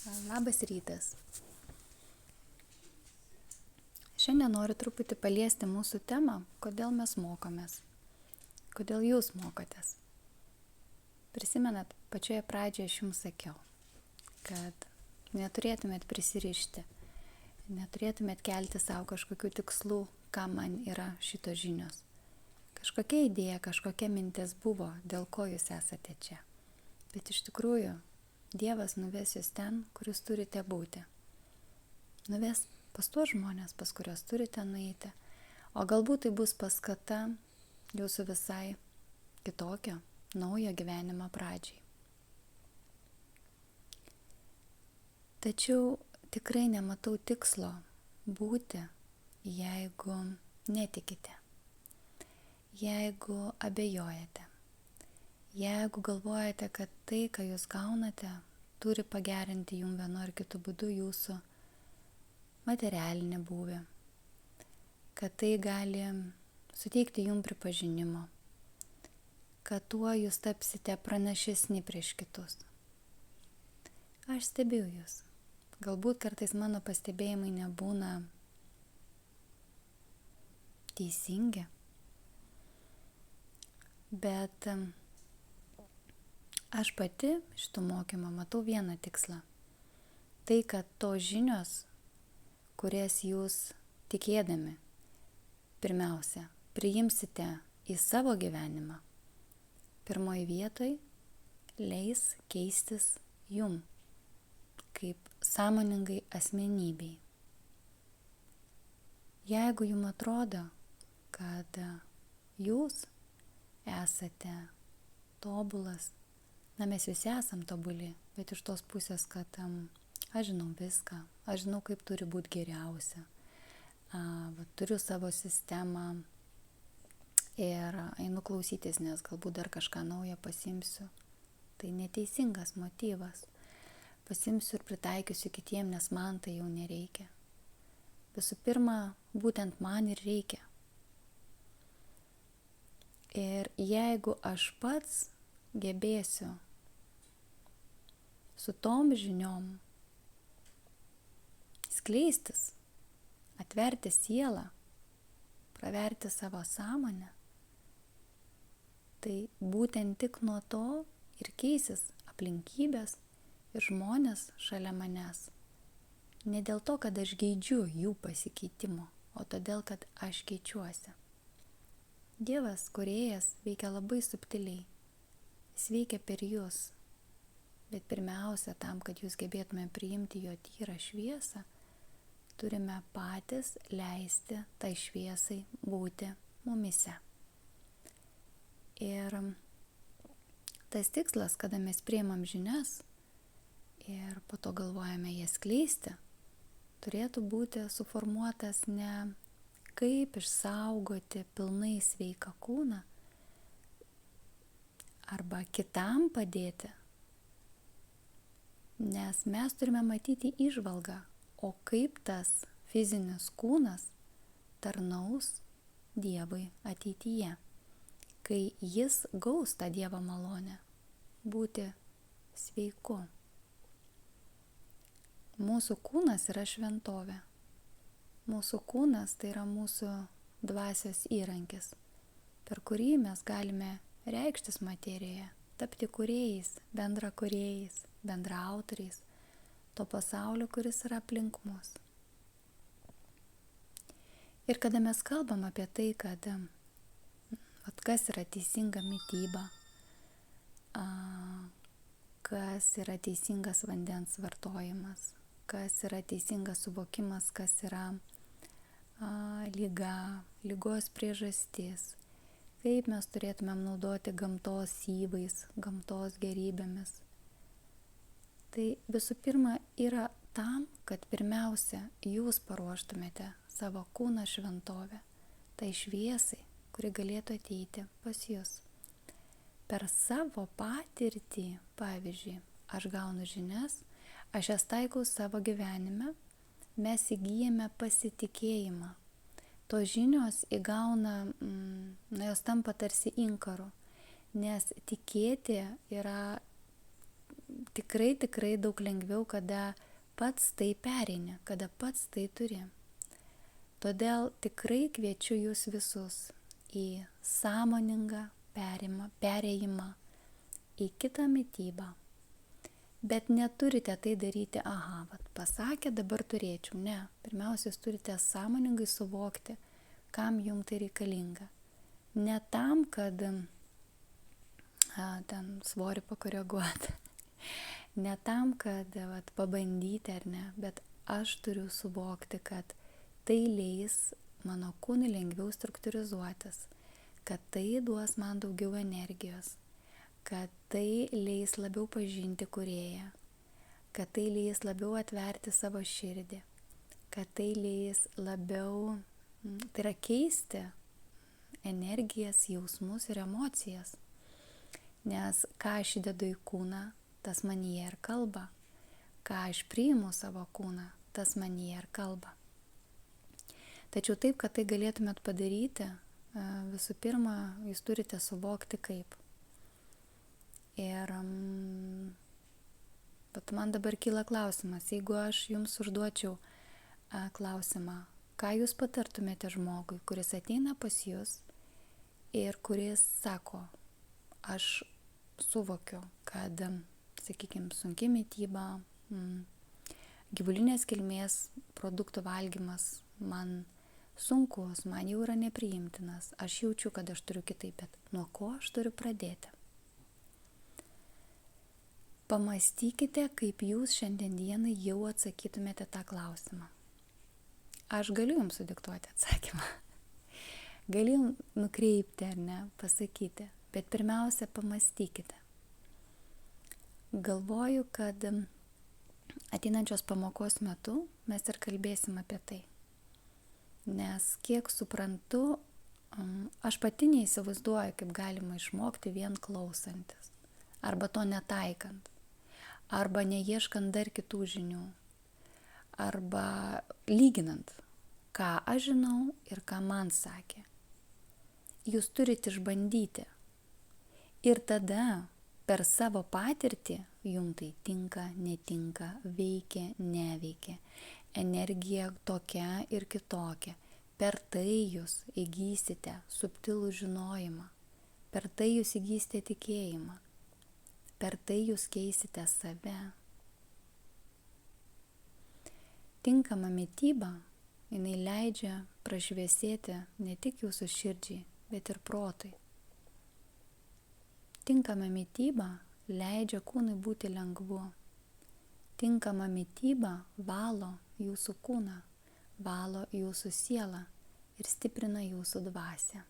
Labas rytas. Šiandien noriu truputį paliesti mūsų temą, kodėl mes mokomės, kodėl jūs mokotės. Prisimenat, pačioje pradžioje aš jums sakiau, kad neturėtumėt prisirišti, neturėtumėt kelti savo kažkokių tikslų, ką man yra šitos žinios. Kažkokia idėja, kažkokia mintis buvo, dėl ko jūs esate čia. Bet iš tikrųjų, Dievas nuves jūs ten, kur jūs turite būti. Nuves pas tuos žmonės, pas kurios turite nueiti. O galbūt tai bus paskata jūsų visai kitokio, naujo gyvenimo pradžiai. Tačiau tikrai nematau tikslo būti, jeigu netikite, jeigu abejojate. Jeigu galvojate, kad tai, ką jūs gaunate, turi pagerinti jums vienu ar kitu būdu jūsų materialinį būvį, kad tai gali suteikti jums pripažinimo, kad tuo jūs tapsite pranašesni prieš kitus. Aš stebiu jūs. Galbūt kartais mano pastebėjimai nebūna teisingi, bet aš pati šitų mokymą matau vieną tikslą. Tai, kad tos žinios, kurias jūs tikėdami, pirmiausia, priimsite į savo gyvenimą, pirmoje vietoje leis keistis jum, kaip sąmoningai asmenybei. Jeigu jums atrodo, kad jūs esate tobulas, mes visi esam tobuli, bet iš tos pusės, kad aš žinau viską, aš žinau, kaip turi būti geriausia, turiu savo sistemą ir einu klausytis, nes galbūt dar kažką naujo pasimsiu. Tai neteisingas motyvas. Pasimsiu ir pritaikysiu kitiem, nes man tai jau nereikia. Visų pirma, būtent man ir reikia. Ir jeigu aš pats gebėsiu su tom žiniom skleistis, atverti sielą, praverti savo sąmonę, tai būtent tik nuo to ir keisis aplinkybės ir žmonės šalia manęs. Ne dėl to, kad aš geidžiu jų pasikeitimo, o todėl, kad aš keičiuosi. Dievas, kūrėjas, veikia labai subtiliai. Jis veikia per jūs. Bet pirmiausia, tam, kad jūs gebėtume priimti jo tyrą šviesą, turime patys leisti tai šviesai būti mumise. Ir tas tikslas, kada mes priimam žinias ir po to galvojame jas skleisti, turėtų būti suformuotas ne kaip išsaugoti pilnai sveiką kūną arba kitam padėti, nes mes turime matyti įžvalgą, o kaip tas fizinis kūnas tarnaus Dievui ateityje, kai jis gaus tą Dievo malonę būti sveiku. Mūsų kūnas yra šventovė. Mūsų kūnas tai yra mūsų dvasios įrankis, per kurį mes galime reikštis materijoje, tapti kūrėjais, bendrakūrėjais, bendraautoriais to pasaulio, kuris yra aplink mus. Ir kada mes kalbam apie tai, kad kas yra teisinga mityba, kas yra teisingas vandens vartojimas, kas yra teisingas suvokimas, kas yra liga, ligos priežastis, kaip mes turėtumėm naudoti gamtos įvais, gamtos gerybėmis. Tai visų pirma yra tam, kad pirmiausia jūs paruoštumėte savo kūną šventovę, tai šviesai, kuri galėtų ateiti pas jūs. Per savo patirtį, pavyzdžiui, aš gaunu žinias, aš jas taikau savo gyvenime, mes įgyjame pasitikėjimą. Tos žinios įgauna, jos tampa tarsi inkaru, nes tikėti yra tikrai daug lengviau, kada pats tai pereini, kada pats tai turi. Todėl tikrai kviečiu jūs visus į sąmoningą perėjimą į kitą mitybą. Bet neturite tai daryti, pasakė, dabar turėčiau. Ne, pirmiausia, jūs turite sąmoningai suvokti, kam jums tai reikalinga. Ne tam, kad ten svorį pakoreguoti. Ne tam, kad pabandyti ar ne, bet aš turiu suvokti, kad tai leis mano kūnui lengviau struktūrizuotis, kad tai duos man daugiau energijos, kad tai leis labiau pažinti kūrėją, kad tai leis labiau atverti savo širdį, kad tai leis labiau, tai yra keisti energijas, jausmus ir emocijas. Nes ką aš įdedu į kūną, tas manyje ir kalba. Ką aš priimu savo kūną, tas manyje ir kalba. Tačiau taip, kad tai galėtumėt padaryti, visų pirma, jūs turite suvokti kaip. Ir bet man dabar kyla klausimas, jeigu aš jums užduočiau klausimą, ką jūs patartumėte žmogui, kuris ateina pas jūs ir kuris sako, aš suvokiu, kad, sakykime, sunki mityba, gyvulinės kilmės produktų valgymas man sunkus, man jau yra nepriimtinas, aš jaučiu, kad aš turiu kitaip, bet nuo ko aš turiu pradėti? Pamastykite, kaip jūs šiandieną jau atsakytumėte tą klausimą. Aš galiu jums sudiktuoti atsakymą. Galiu nukreipti ar ne, pasakyti, bet pirmiausia pamastykite. Galvoju, kad ateinančios pamokos metu mes ir kalbėsim apie tai. Nes kiek suprantu, aš pati neįsivaizduoju, kaip galima išmokti vien klausantis. Arba to netaikant. Arba neieškant dar kitų žinių. Arba lyginant, ką aš žinau ir ką man sakė. Jūs turite išbandyti. Ir tada per savo patirtį jums tai tinka, netinka, veikia, neveikia. Energija tokia ir kitokia. Per tai jūs įgysite subtilų žinojimą. Per tai jūs įgysite tikėjimą. Per tai jūs keisite save. Tinkama mityba, jinai leidžia prašviesėti ne tik jūsų širdžiai, bet ir protui. Tinkama mityba leidžia kūnui būti lengvu. Tinkama mityba valo jūsų kūną, valo jūsų sielą ir stiprina jūsų dvasią.